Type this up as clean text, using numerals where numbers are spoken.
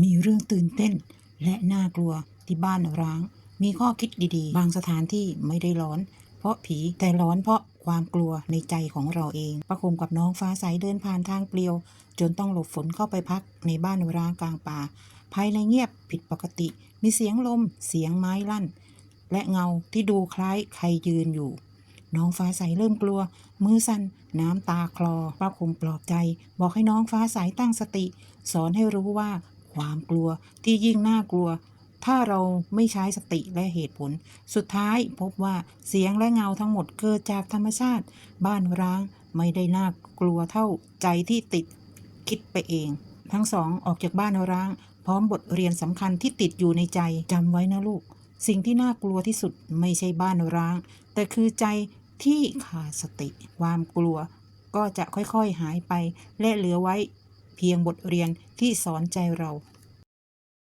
มีเรื่องตื่นเต้นและน่ากลัวที่บ้านร้างมีข้อคิดดีๆบางสถานที่ไม่ได้ร้อนเพราะผีแต่ร้อนเพราะความกลัวในใจของเราเองป้าคมกับน้องฟ้าใสเดินผ่านทางเปลี่ยวจนต้องหลบฝนเข้าไปพักในบ้านร้างกลางป่าภายในเงียบผิดปกติมีเสียงลมเสียงไม้ลั่นและเงาที่ดูคล้ายใครยืนอยู่น้องฟ้าใสเริ่มกลัวมือสั่นน้ำตาคลอป้าคมปลอบใจบอกให้น้องฟ้าใสตั้งสติสอนให้รู้ว่าความกลัวที่ยิ่งน่ากลัวถ้าเราไม่ใช้สติและเหตุผลสุดท้ายพบว่าเสียงและเงาทั้งหมดเกิดจากธรรมชาติบ้านร้างไม่ได้น่ากลัวเท่าใจที่ติดคิดไปเองทั้งสองออกจากบ้านร้างพร้อมบทเรียนสำคัญที่ติดอยู่ในใจจำไว้นะลูกสิ่งที่น่ากลัวที่สุดไม่ใช่บ้านร้างแต่คือใจที่ขาดสติความกลัวก็จะค่อยๆหายไปและเหลือไว้เพียงบทเรียนที่สอนใจเรา